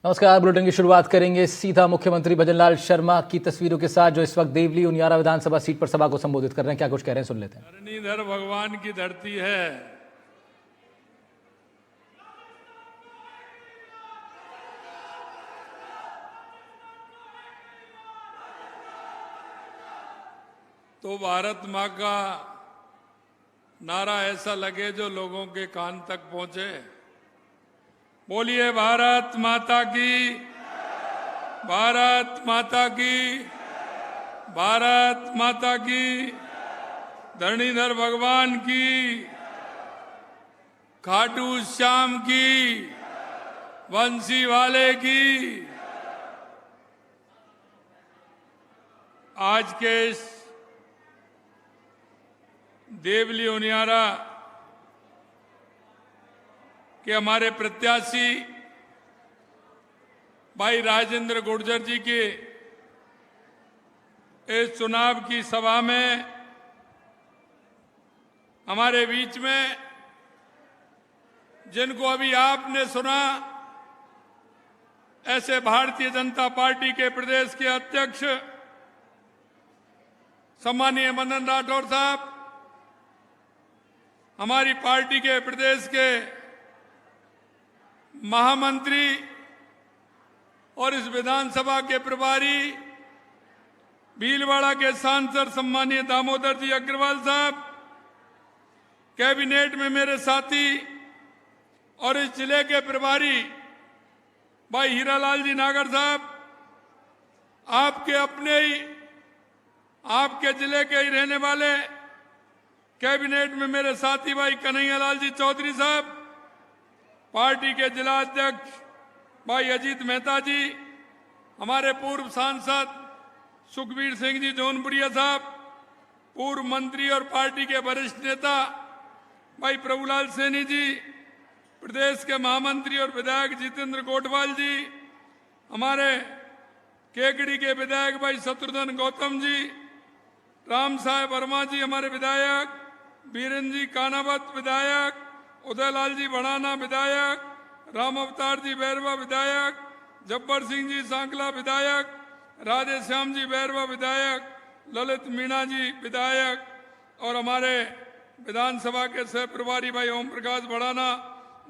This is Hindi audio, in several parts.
नमस्कार। बुलेटिन की शुरुआत करेंगे सीधा मुख्यमंत्री भजनलाल शर्मा की तस्वीरों के साथ, जो इस वक्त देवली उनियारा विधानसभा सीट पर सभा को संबोधित कर रहे हैं। क्या कुछ कह रहे हैं, सुन लेते हैं। धरणीधर भगवान की धरती है। तो भारत माँ का नारा ऐसा लगे जो लोगों के कान तक पहुंचे। बोलिए भारत माता की, भारत माता की, भारत माता की, धरणीधर भगवान की, खाटू श्याम की, बंसी वाले की। आज के इस देवली उनियारा के हमारे प्रत्याशी भाई राजेंद्र गुर्जर जी के इस चुनाव की सभा में हमारे बीच में, जिनको अभी आपने सुना, ऐसे भारतीय जनता पार्टी के प्रदेश के अध्यक्ष सम्मानीय मदन राठौर साहब, हमारी पार्टी के प्रदेश के महामंत्री और इस विधानसभा के प्रभारी, भीलवाड़ा के सांसद सम्मानीय दामोदर जी अग्रवाल साहब, कैबिनेट में मेरे साथी और इस जिले के प्रभारी भाई हीरालाल जी नागर साहब, आपके अपने ही, आपके जिले के ही रहने वाले कैबिनेट में मेरे साथी भाई कन्हैयालाल जी चौधरी साहब, पार्टी के जिला अध्यक्ष भाई अजीत मेहता जी, हमारे पूर्व सांसद सुखबीर सिंह जी जौनपुरिया साहब, पूर्व मंत्री और पार्टी के वरिष्ठ नेता भाई प्रभुलाल सैनी जी, प्रदेश के महामंत्री और विधायक जितेंद्र गोटवाल जी, हमारे केकड़ी के विधायक भाई शत्रुघ्न गौतम जी, राम साहेब वर्मा जी हमारे विधायक, बीरेन्द्र जी कानावत विधायक, उदयलाल जी बढ़ाना विधायक, राम अवतार जी बैरवा विधायक, जब्बर सिंह जी सांकला विधायक, राधे श्याम जी बैरवा विधायक, ललित मीणा जी विधायक और हमारे विधानसभा के सह प्रभारी भाई ओम प्रकाश बढ़ाना,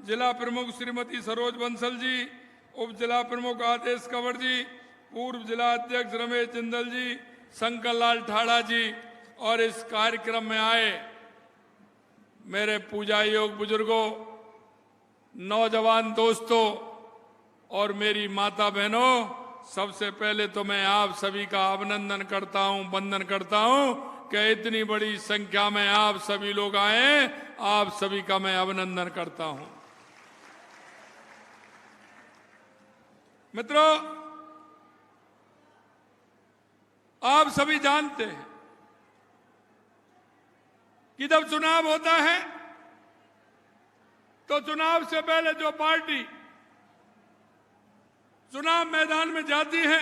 जिला प्रमुख श्रीमती सरोज बंसल जी, उप जिला प्रमुख आदेश कंवर जी, पूर्व जिला अध्यक्ष रमेश जिंदल जी, शंकर लाल ठाड़ा जी और इस कार्यक्रम में आए मेरे पूजा योग बुजुर्गों, नौजवान दोस्तों और मेरी माता बहनों, सबसे पहले तो मैं आप सभी का अभिनंदन करता हूं, वंदन करता हूं कि इतनी बड़ी संख्या में आप सभी लोग आए। आप सभी का मैं अभिनंदन करता हूं। मित्रों, आप सभी जानते हैं कि जब चुनाव होता है तो चुनाव से पहले जो पार्टी चुनाव मैदान में जाती है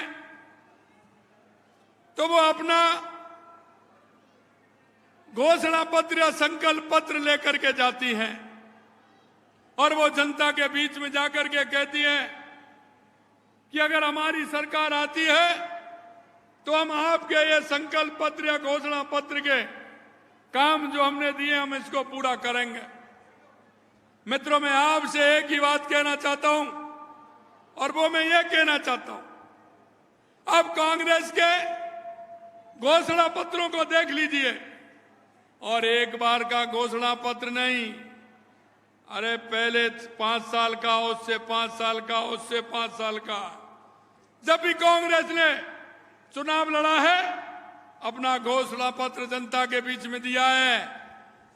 तो वो अपना घोषणा पत्र या संकल्प पत्र लेकर के जाती है और वो जनता के बीच में जाकर के कहती है कि अगर हमारी सरकार आती है तो हम आपके ये संकल्प पत्र या घोषणा पत्र के काम जो हमने दिए हम इसको पूरा करेंगे। मित्रों, मैं आपसे एक ही बात कहना चाहता हूं और वो मैं ये कहना चाहता हूं, अब कांग्रेस के घोषणा पत्रों को देख लीजिए और एक बार का घोषणा पत्र नहीं, अरे पहले 5 साल का, उससे 5 साल का, उससे 5 साल का, जब भी कांग्रेस ने चुनाव लड़ा है अपना घोषणा पत्र जनता के बीच में दिया है।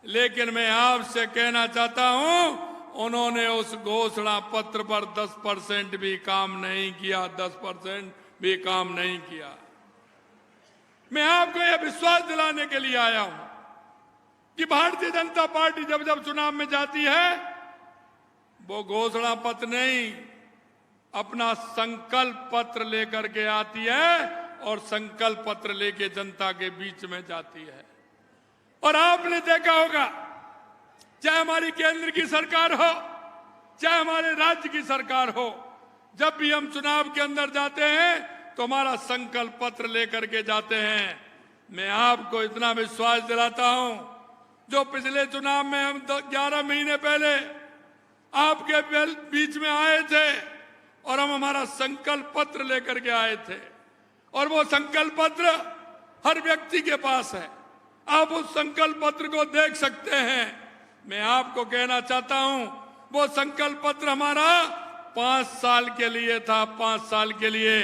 लेकिन मैं आपसे कहना चाहता हूं, उन्होंने उस घोषणा पत्र पर 10% भी काम नहीं किया, 10% भी काम नहीं किया। मैं आपको यह विश्वास दिलाने के लिए आया हूं कि भारतीय जनता पार्टी जब जब चुनाव में जाती है वो घोषणा पत्र नहीं, अपना संकल्प पत्र लेकर के आती है और संकल्प पत्र लेके जनता के बीच में जाती है। और आपने देखा होगा, चाहे हमारी केंद्र की सरकार हो, चाहे हमारे राज्य की सरकार हो, जब भी हम चुनाव के अंदर जाते हैं तो हमारा संकल्प पत्र लेकर के जाते हैं। मैं आपको इतना विश्वास दिलाता हूं, जो पिछले चुनाव में हम 11 महीने पहले आपके बीच में आए थे और हम हमारा संकल्प पत्र लेकर के आए थे, और वो संकल्प पत्र हर व्यक्ति के पास है। आप उस संकल्प पत्र को देख सकते हैं। मैं आपको कहना चाहता हूं, वो संकल्प पत्र हमारा 5 साल के लिए था, 5 साल के लिए।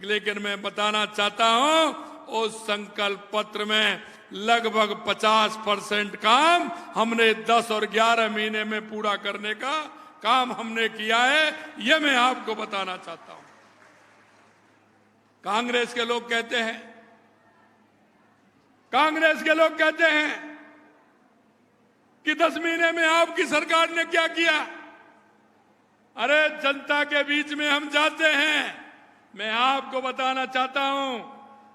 लेकिन मैं बताना चाहता हूं, उस संकल्प पत्र में लगभग 50% काम हमने 10 और 11 महीने में पूरा करने का काम हमने किया है। ये मैं आपको बताना चाहता हूं। कांग्रेस के लोग कहते हैं कि 10 महीने में आपकी सरकार ने क्या किया। अरे जनता के बीच में हम जाते हैं। मैं आपको बताना चाहता हूं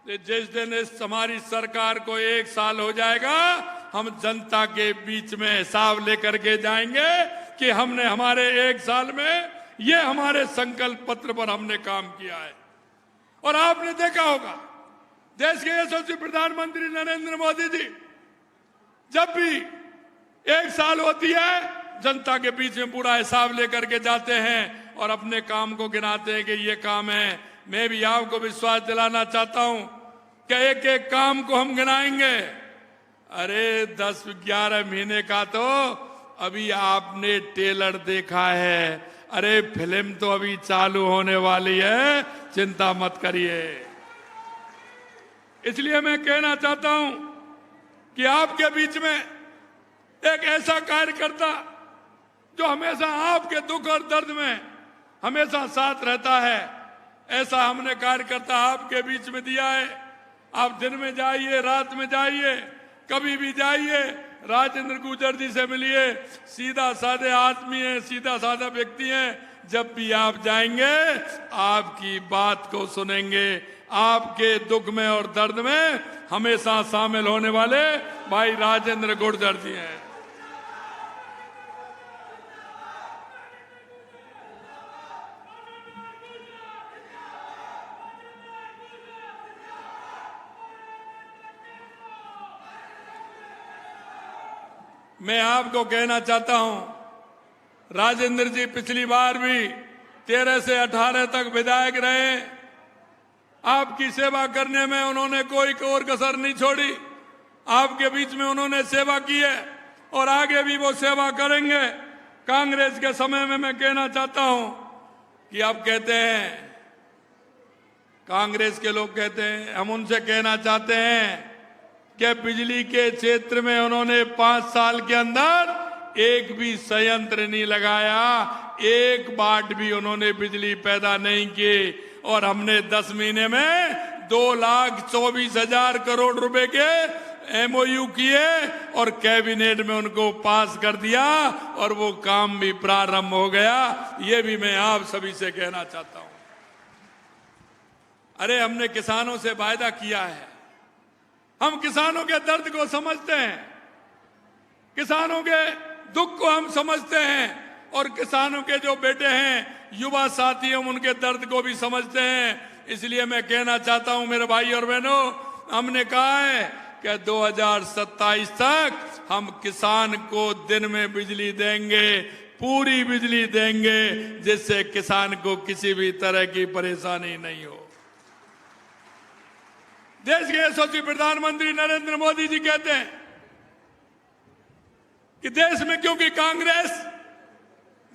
कि जिस दिन इस हमारी सरकार को 1 साल हो जाएगा, हम जनता के बीच में हिसाब लेकर के जाएंगे कि हमने हमारे 1 साल में ये हमारे संकल्प पत्र पर हमने काम किया है। और आपने देखा होगा, देश के यशस्वी प्रधानमंत्री नरेंद्र मोदी जी जब भी 1 साल होती है, जनता के बीच में पूरा हिसाब लेकर के जाते हैं और अपने काम को गिनाते हैं कि ये काम है। मैं भी आपको विश्वास दिलाना चाहता हूं कि एक एक काम को हम गिनाएंगे। अरे 10-11 महीने का तो अभी आपने ट्रेलर देखा है। अरे फिल्म तो अभी चालू होने वाली है, चिंता मत करिए। इसलिए मैं कहना चाहता हूं कि आपके बीच में एक ऐसा कार्यकर्ता जो हमेशा आपके दुख और दर्द में हमेशा साथ रहता है, ऐसा हमने कार्यकर्ता आपके बीच में दिया है। आप दिन में जाइए, रात में जाइए, कभी भी जाइए, राजेंद्र गुर्जर जी से मिलिए। सीधा साधे आदमी है, सीधा साधा व्यक्ति है। जब भी आप जाएंगे, आपकी बात को सुनेंगे। आपके दुख में और दर्द में हमेशा शामिल होने वाले भाई राजेंद्र गुर्जर जी हैं। मैं आपको कहना चाहता हूं, राजेंद्र जी पिछली बार भी 13 से 18 तक विधायक रहे। आपकी सेवा करने में उन्होंने कोई कोर कसर नहीं छोड़ी। आपके बीच में उन्होंने सेवा की है और आगे भी वो सेवा करेंगे। कांग्रेस के समय में मैं कहना चाहता हूं कि आप कहते हैं, कांग्रेस के लोग कहते हैं, हम उनसे कहना चाहते हैं कि बिजली के क्षेत्र में उन्होंने 5 साल के अंदर एक भी संयंत्र नहीं लगाया, 1 वाट भी उन्होंने बिजली पैदा नहीं की। और हमने 10 महीने में 2,24,000 करोड़ रुपए के MOU किए और कैबिनेट में उनको पास कर दिया और वो काम भी प्रारंभ हो गया। ये भी मैं आप सभी से कहना चाहता हूं। अरे हमने किसानों से वायदा किया है, हम किसानों के दर्द को समझते हैं, किसानों के दुख को हम समझते हैं, और किसानों के जो बेटे हैं, युवा साथी, हम उनके दर्द को भी समझते हैं। इसलिए मैं कहना चाहता हूं मेरे भाई और बहनों, हमने कहा है कि 2027 तक हम किसान को दिन में बिजली देंगे, पूरी बिजली देंगे, जिससे किसान को किसी भी तरह की परेशानी नहीं हो। देश के यशस्वी प्रधानमंत्री नरेंद्र मोदी जी कहते हैं कि देश में क्योंकि कांग्रेस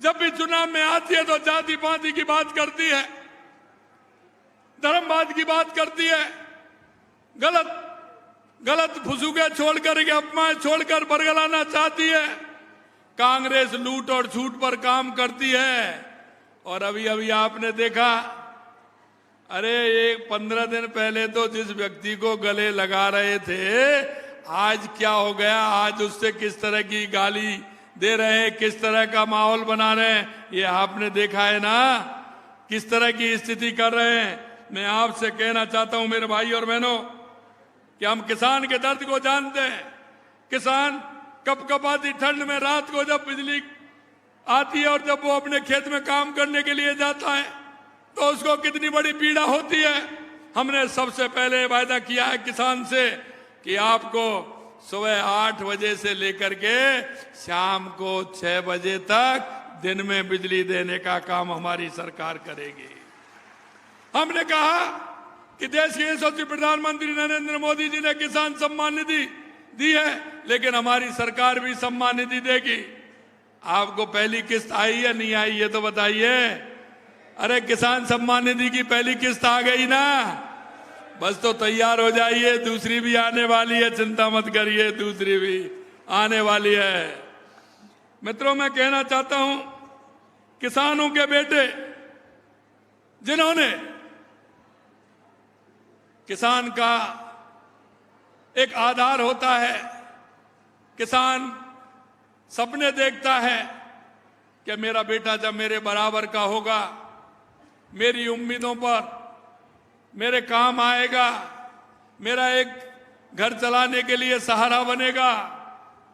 जब भी चुनाव में आती है तो जाति पाति की बात करती है, धर्मवाद की बात करती है, गलत फुसूके छोड़कर के अपमान छोड़कर बरगलाना चाहती है। कांग्रेस लूट और छूट पर काम करती है। और अभी अभी आपने देखा, अरे 15 दिन पहले तो जिस व्यक्ति को गले लगा रहे थे, आज क्या हो गया, आज उससे किस तरह की गाली दे रहे हैं, किस तरह का माहौल बना रहे हैं, ये आपने देखा है ना, किस तरह की स्थिति कर रहे हैं। मैं आपसे कहना चाहता हूं मेरे भाई और बहनों कि हम किसान के दर्द को जानते हैं। किसान कपकपाती ठंड में रात को जब बिजली आती है और जब वो अपने खेत में काम करने के लिए जाता है, तो उसको कितनी बड़ी पीड़ा होती है। हमने सबसे पहले वायदा किया है किसान से कि आपको सुबह 8 बजे से लेकर के शाम को 6 बजे तक दिन में बिजली देने का काम हमारी सरकार करेगी। हमने कहा कि देश के यशस्वी प्रधानमंत्री नरेंद्र मोदी जी ने किसान सम्मान निधि दी है, लेकिन हमारी सरकार भी सम्मान निधि देगी। आपको पहली किस्त आई है नहीं आई ये तो बताइए। अरे किसान सम्मान निधि की पहली किस्त आ गई ना, बस तो तैयार हो जाइए, दूसरी भी आने वाली है, चिंता मत करिए, दूसरी भी आने वाली है। मित्रों, मैं कहना चाहता हूं, किसानों के बेटे जिन्होंने किसान का एक आधार होता है, किसान सपने देखता है कि मेरा बेटा जब मेरे बराबर का होगा, मेरी उम्मीदों पर मेरे काम आएगा, मेरा एक घर चलाने के लिए सहारा बनेगा।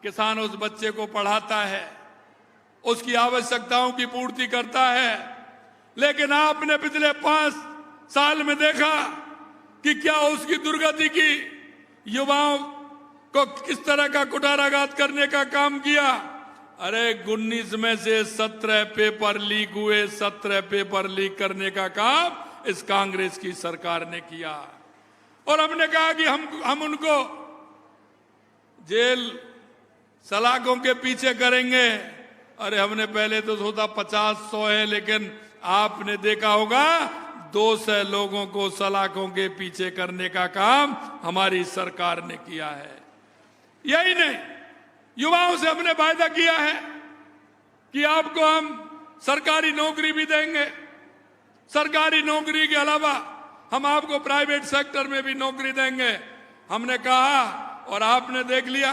किसान उस बच्चे को पढ़ाता है, उसकी आवश्यकताओं की पूर्ति करता है। लेकिन आपने पिछले 5 साल में देखा कि क्या उसकी दुर्गति की, युवाओं को किस तरह का कुठाराघात करने का काम किया। अरे 19 में से 17 पेपर लीक हुए, 17 पेपर लीक करने का काम इस कांग्रेस की सरकार ने किया। और हमने कहा कि हम उनको जेल सलाखों के पीछे करेंगे। अरे हमने पहले तो सोचा 50-100 है, लेकिन आपने देखा होगा 200 लोगों को सलाखों के पीछे करने का काम हमारी सरकार ने किया है। यही नहीं, युवाओं से हमने वायदा किया है कि आपको हम सरकारी नौकरी भी देंगे। सरकारी नौकरी के अलावा हम आपको प्राइवेट सेक्टर में भी नौकरी देंगे। हमने कहा और आपने देख लिया,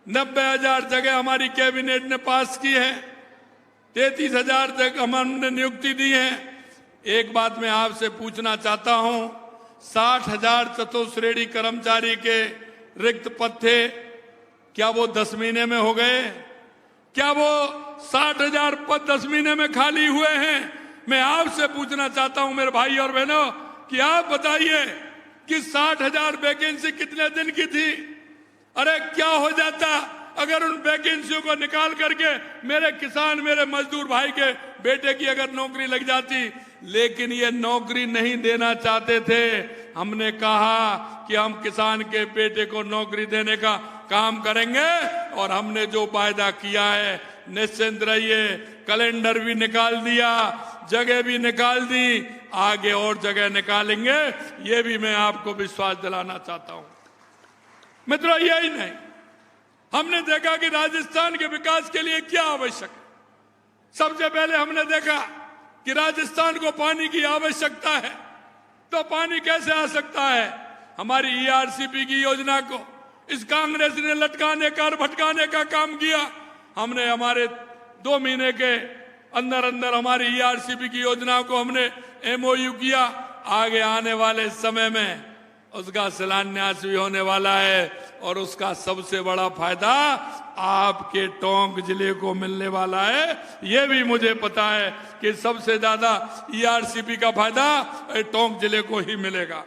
90,000 जगह हमारी कैबिनेट ने पास की है, 33,000 जगह हमने नियुक्ति दी है। एक बात मैं आपसे पूछना चाहता हूं, 60,000 चतुश्रेणी कर्मचारी के रिक्त पद थे, क्या वो 10 महीने में हो गए? क्या वो 60,000 पद 10 महीने में खाली हुए हैं? मैं आपसे पूछना चाहता हूं मेरे भाई और बहनों कि आप बताइए कि 60,000 वैकेंसी कितने दिन की थी? अरे क्या हो जाता अगर उन वैकेंसियों को निकाल करके मेरे किसान, मेरे मजदूर भाई के बेटे की अगर नौकरी लग जाती। लेकिन ये नौकरी नहीं देना चाहते थे। हमने कहा कि हम किसान के बेटे को नौकरी देने का काम करेंगे और हमने जो वायदा किया है, निश्चिंत रहिए, कैलेंडर भी निकाल दिया, जगह भी निकाल दी, आगे और जगह निकालेंगे, ये भी मैं आपको विश्वास दिलाना चाहता हूं। मित्रों, यही नहीं, हमने देखा कि राजस्थान के विकास के लिए क्या आवश्यक है। सबसे पहले हमने देखा कि राजस्थान को पानी की आवश्यकता है। तो पानी कैसे आ सकता है? हमारी ERCP की योजना को इस कांग्रेस ने लटकाने का और भटकाने का काम किया। हमने हमारे 2 महीने के अंदर अंदर हमारी ERCP की योजना को हमने MOU किया। आगे आने वाले समय में उसका शिलान्यास भी होने वाला है और उसका सबसे बड़ा फायदा आपके टोंक जिले को मिलने वाला है। यह भी मुझे पता है कि सबसे ज्यादा ERCP का फायदा टोंक जिले को ही मिलेगा।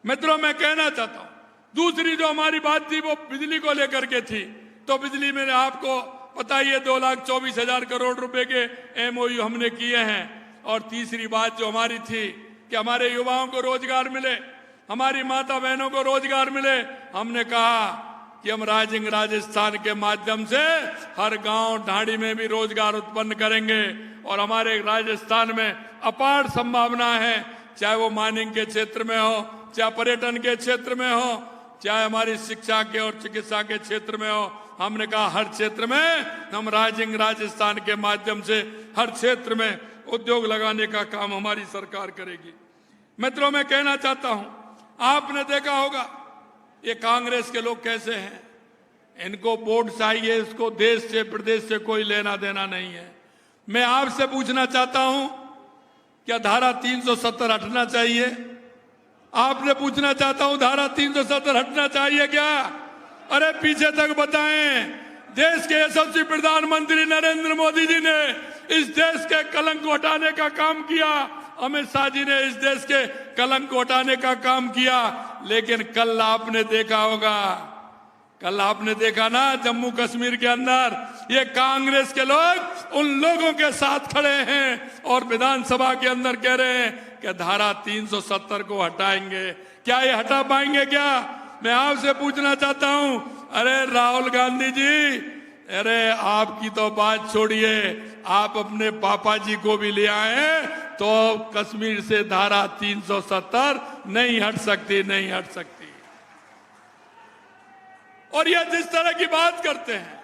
मित्रों, मैं कहना चाहता हूं, दूसरी जो हमारी बात थी वो बिजली को लेकर के थी। तो बिजली में आपको पता ही है 2,24,000 करोड़ रुपए के MOU हमने किए हैं। और तीसरी बात जो हमारी थी कि हमारे युवाओं को रोजगार मिले, हमारी माता बहनों को रोजगार मिले। हमने कहा कि हम राइजिंग राजस्थान के माध्यम से हर गांव ढाणी में भी रोजगार उत्पन्न करेंगे। और हमारे राजस्थान में अपार संभावना है, चाहे वो माइनिंग के क्षेत्र में हो, चाहे पर्यटन के क्षेत्र में हो, चाहे हमारी शिक्षा के और चिकित्सा के क्षेत्र में हो। हमने कहा हर क्षेत्र में हम राइजिंग राजस्थान के माध्यम से हर क्षेत्र में उद्योग लगाने का काम हमारी सरकार करेगी। मित्रों, मैं कहना चाहता हूं, आपने देखा होगा ये कांग्रेस के लोग कैसे हैं। इनको वोट चाहिए, इसको देश से प्रदेश से कोई लेना देना नहीं है। मैं आपसे पूछना चाहता हूं, क्या धारा 370 हटना चाहिए? आपने पूछना चाहता हूं, धारा 370 हटना चाहिए क्या? अरे पीछे तक बताएं। देश के यशस्वी प्रधानमंत्री नरेंद्र मोदी जी ने इस देश के कलंक को हटाने का काम किया अमित शाह जी ने इस देश के कलंक को हटाने का काम किया। लेकिन कल आपने देखा होगा, कल आपने देखा ना, जम्मू कश्मीर के अंदर ये कांग्रेस के लोग उन लोगों के साथ खड़े हैं और विधानसभा के अंदर कह रहे हैं कि धारा 370 को हटाएंगे। क्या ये हटा पाएंगे क्या? मैं आपसे पूछना चाहता हूं, अरे राहुल गांधी जी, अरे आपकी तो बात छोड़िए, आप अपने पापा जी को भी ले आए तो कश्मीर से धारा 370 नहीं हट सकती, नहीं हट सकती। और ये जिस तरह की बात करते हैं,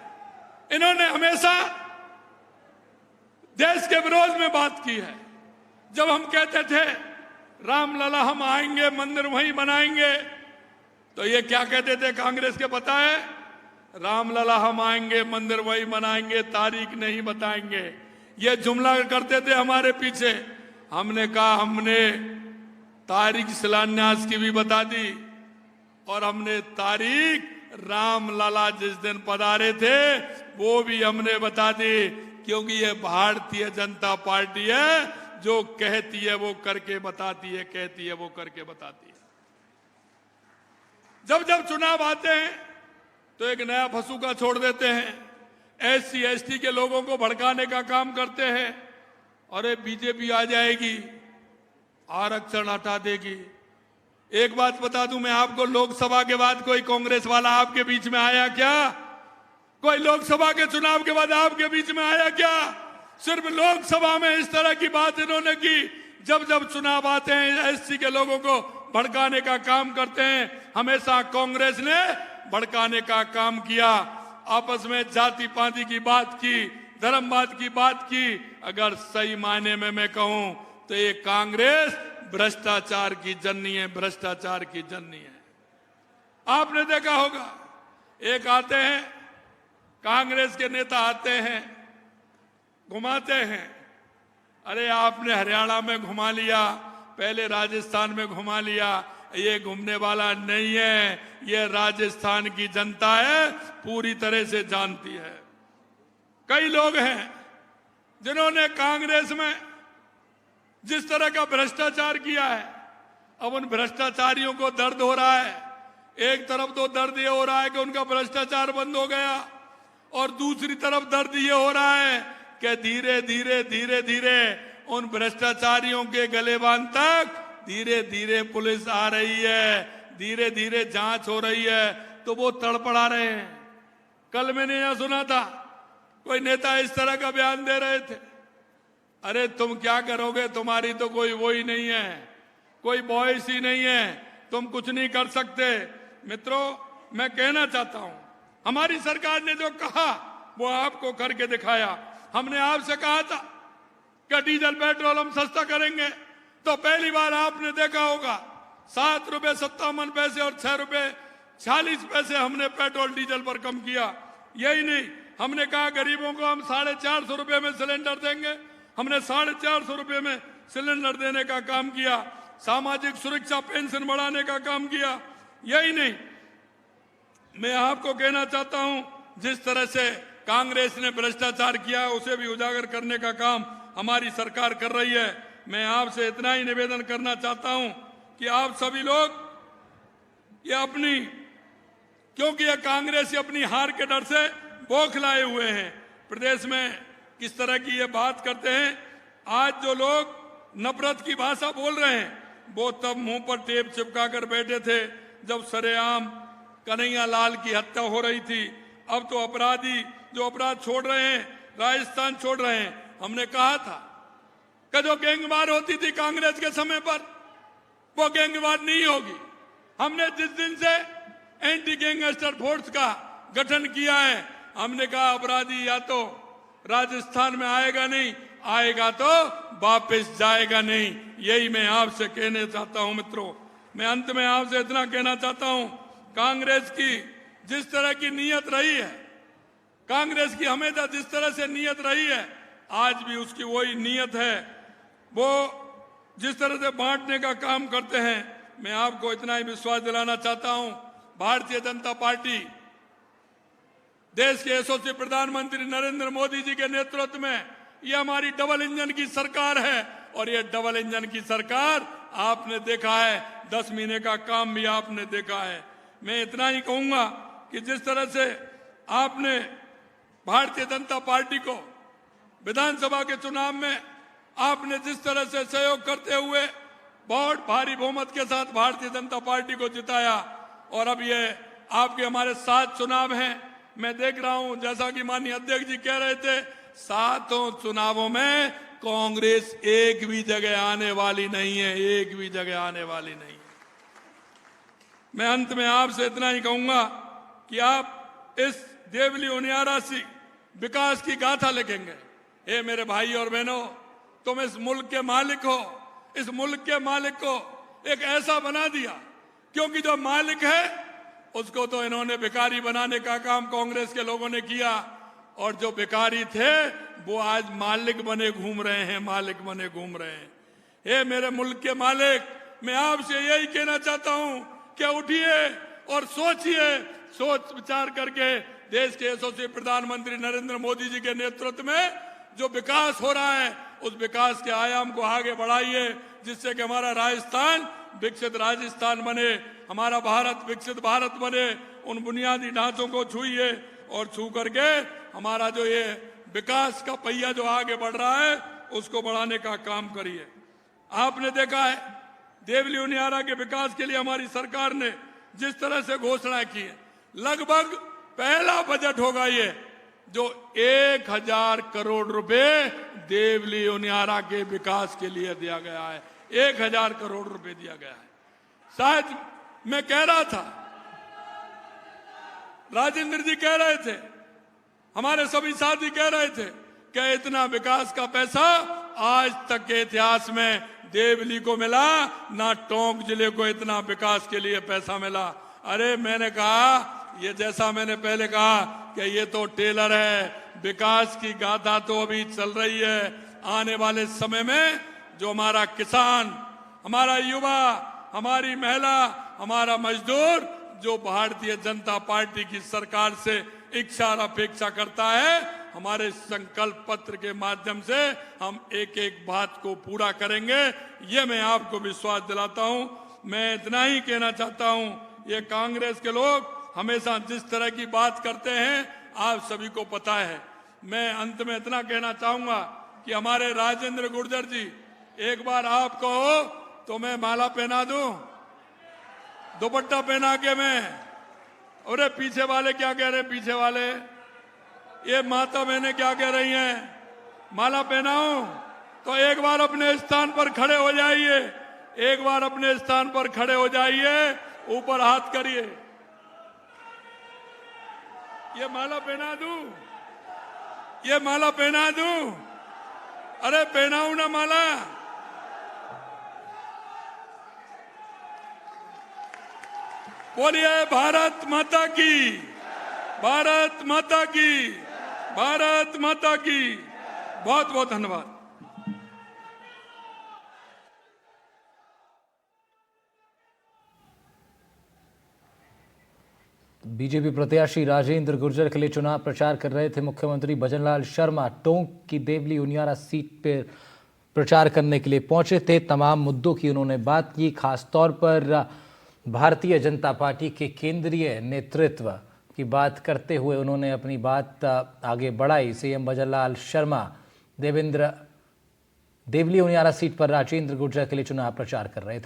इन्होंने हमेशा देश के विरोध में बात की है। जब हम कहते थे रामलला हम आएंगे, मंदिर वहीं बनाएंगे, तो ये क्या कहते थे कांग्रेस के, पता है? रामलला हम आएंगे, मंदिर वहीं बनाएंगे, तारीख नहीं बताएंगे। ये जुमला करते थे हमारे पीछे। हमने कहा हमने तारीख शिलान्यास की भी बता दी और हमने तारीख रामलला जिस दिन पधारे थे वो भी हमने बता दी, क्योंकि ये भारतीय जनता पार्टी है जो कहती है वो करके बताती है, कहती है वो करके बताती है। जब जब चुनाव आते हैं तो एक नया फसूका छोड़ देते हैं, SC ST के लोगों को भड़काने का काम करते हैं। अरे बीजेपी आ जाएगी, आरक्षण हटा देगी। एक बात बता दूं मैं आपको, लोकसभा के बाद कोई कांग्रेस वाला आपके बीच में आया क्या? कोई लोकसभा के चुनाव के बाद आपके बीच में आया क्या? सिर्फ लोकसभा में इस तरह की बात इन्होंने की। जब जब चुनाव आते हैं SC के लोगों को भड़काने का काम करते हैं। हमेशा कांग्रेस ने भड़काने का काम किया, आपस में जाति पाति की बात की, धर्मवाद की बात की। अगर सही मायने में मैं कहूं तो ये कांग्रेस भ्रष्टाचार की जननी है, भ्रष्टाचार की जननी है। आपने देखा होगा, एक आते हैं कांग्रेस के नेता, आते हैं घुमाते हैं। अरे आपने हरियाणा में घुमा लिया, पहले राजस्थान में घुमा लिया, ये घूमने वाला नहीं है। ये राजस्थान की जनता है, पूरी तरह से जानती है। कई लोग हैं जिन्होंने कांग्रेस में जिस तरह का भ्रष्टाचार किया है, अब उन भ्रष्टाचारियों को दर्द हो रहा है। एक तरफ तो दर्द ये हो रहा है कि उनका भ्रष्टाचार बंद हो गया, और दूसरी तरफ दर्द ये हो रहा है कि धीरे धीरे धीरे धीरे उन भ्रष्टाचारियों के गलेबान तक धीरे धीरे पुलिस आ रही है, धीरे धीरे जांच हो रही है, तो वो तड़पड़ा रहे हैं। कल मैंने यह सुना था, कोई नेता इस तरह का बयान दे रहे थे, अरे तुम क्या करोगे, तुम्हारी तो कोई वो ही नहीं है, कोई वॉइस ही नहीं है, तुम कुछ नहीं कर सकते। मित्रों, मैं कहना चाहता हूं, हमारी सरकार ने जो कहा वो आपको करके दिखाया। हमने आपसे कहा था कि डीजल पेट्रोल हम सस्ता करेंगे, तो पहली बार आपने देखा होगा 7 रुपए 57 पैसे और 6 रुपए 46 पैसे हमने पेट्रोल डीजल पर कम किया। यही नहीं, हमने कहा गरीबों को हम 450 रुपए में सिलेंडर देंगे, हमने 450 रुपए में सिलेंडर देने का काम किया। सामाजिक सुरक्षा पेंशन बढ़ाने का काम किया। यही नहीं, मैं आपको कहना चाहता हूं, जिस तरह से कांग्रेस ने भ्रष्टाचार किया उसे भी उजागर करने का काम हमारी सरकार कर रही है। मैं आपसे इतना ही निवेदन करना चाहता हूं कि आप सभी लोग ये अपनी, क्योंकि ये कांग्रेस अपनी हार के डर से बौखलाए हुए हैं, प्रदेश में किस तरह की ये बात करते हैं। आज जो लोग नफरत की भाषा बोल रहे हैं वो तब मुंह पर टेप चिपका कर बैठे थे जब सरेआम कन्हैया लाल की हत्या हो रही थी। अब तो अपराधी जो अपराध छोड़ रहे हैं, राजस्थान छोड़ रहे हैं। हमने कहा था कि जो गैंगवार होती थी कांग्रेस के समय पर, वो गैंगवार नहीं होगी। हमने जिस दिन से एंटी गैंगस्टर फोर्स का गठन किया है, हमने कहा अपराधी या तो राजस्थान में आएगा नहीं, आएगा तो वापस जाएगा नहीं। यही मैं आपसे कहना चाहता हूं। मित्रों, मैं अंत में आपसे इतना कहना चाहता हूं, कांग्रेस की जिस तरह की नीयत रही है, कांग्रेस की हमेशा जिस तरह से नीयत रही है, आज भी उसकी वही नीयत है। वो जिस तरह से बांटने का काम करते हैं, मैं आपको इतना ही विश्वास दिलाना चाहता हूं, भारतीय जनता पार्टी देश के यशस्वी प्रधानमंत्री नरेंद्र मोदी जी के नेतृत्व में ये हमारी डबल इंजन की सरकार है। और ये डबल इंजन की सरकार आपने देखा है, 10 महीने का काम भी आपने देखा है। मैं इतना ही कहूंगा कि जिस तरह से आपने भारतीय जनता पार्टी को विधानसभा के चुनाव में आपने जिस तरह से सहयोग करते हुए बहुत भारी बहुमत के साथ भारतीय जनता पार्टी को जिताया, और अब ये आपके हमारे 7 चुनाव हैं। मैं देख रहा हूं, जैसा कि माननीय अध्यक्ष जी कह रहे थे, 7 चुनावों में कांग्रेस एक भी जगह आने वाली नहीं है, एक भी जगह आने वाली नहीं है। मैं अंत में आपसे इतना ही कहूंगा कि आप इस देवली उनियारा सी विकास की गाथा लिखेंगे। हे मेरे भाई और बहनों, तुम इस मुल्क के मालिक हो। इस मुल्क के मालिक को एक ऐसा बना दिया, क्योंकि जो मालिक है उसको तो इन्होंने भिखारी बनाने का काम कांग्रेस के लोगों ने किया, और जो भिखारी थे वो आज मालिक बने घूम रहे हैं, मालिक बने घूम रहे हैं। हे मेरे मुल्क के मालिक, मैं आपसे यही कहना चाहता हूं कि उठिए और सोचिए, सोच विचार करके देश के यशस्वी प्रधानमंत्री नरेंद्र मोदी जी के नेतृत्व में जो विकास हो रहा है, उस विकास के आयाम को आगे बढ़ाइए, जिससे कि हमारा राजस्थान विकसित राजस्थान बने, हमारा भारत विकसित भारत बने। उन बुनियादी ढांचों को छूइए, और छू करके हमारा जो ये विकास का पहिया जो आगे बढ़ रहा है उसको बढ़ाने का काम करिए। आपने देखा है, देवली उनियारा के विकास के लिए हमारी सरकार ने जिस तरह से घोषणा की है, लगभग पहला बजट होगा ये जो 1000 करोड़ रुपए देवली उनियारा के विकास के लिए दिया गया है। 1000 करोड़ रुपए दिया गया है। शायद मैं कह रहा था, राजेंद्र जी कह रहे थे, हमारे सभी साथी कह रहे थे कि इतना विकास का पैसा आज तक के इतिहास में देवली को मिला ना, टोंक जिले को इतना विकास के लिए पैसा मिला। अरे मैंने कहा, ये जैसा मैंने पहले कहा कि ये तो टेलर है, विकास की गाथा तो अभी चल रही है। आने वाले समय में जो हमारा किसान, हमारा युवा, हमारी महिला, हमारा मजदूर जो भारतीय जनता पार्टी की सरकार से इच्छा और अपेक्षा करता है, हमारे संकल्प पत्र के माध्यम से हम एक एक बात को पूरा करेंगे, ये मैं आपको विश्वास दिलाता हूं। मैं इतना ही कहना चाहता हूं, ये कांग्रेस के लोग हमेशा जिस तरह की बात करते हैं आप सभी को पता है। मैं अंत में इतना कहना चाहूंगा कि हमारे राजेंद्र गुर्जर जी, एक बार आप कहो तो मैं माला पहना दूं, दुपट्टा पहना के मैं। अरे पीछे वाले क्या कह रहे हैं, पीछे वाले ये माता बहनें क्या कह रही हैं, माला पहनाऊं? तो एक बार अपने स्थान पर खड़े हो जाइए, एक बार अपने स्थान पर खड़े हो जाइए, ऊपर हाथ करिए। ये माला पहना दूं, ये माला पहना दूं? अरे पहनाऊं ना माला? बोलिए भारत माता की, भारत माता की, भारत माता की। बहुत बहुत धन्यवाद। बीजेपी प्रत्याशी राजेंद्र गुर्जर के लिए चुनाव प्रचार कर रहे थे मुख्यमंत्री भजनलाल शर्मा। टोंक की देवली उनियारा सीट पर प्रचार करने के लिए पहुंचे थे। तमाम मुद्दों की उन्होंने बात की, खासतौर पर भारतीय जनता पार्टी के केंद्रीय नेतृत्व की बात करते हुए उन्होंने अपनी बात आगे बढ़ाई। सीएम भजनलाल शर्मा देवली उनियारा सीट पर राजेंद्र गुर्जर के लिए चुनाव प्रचार कर रहे थे।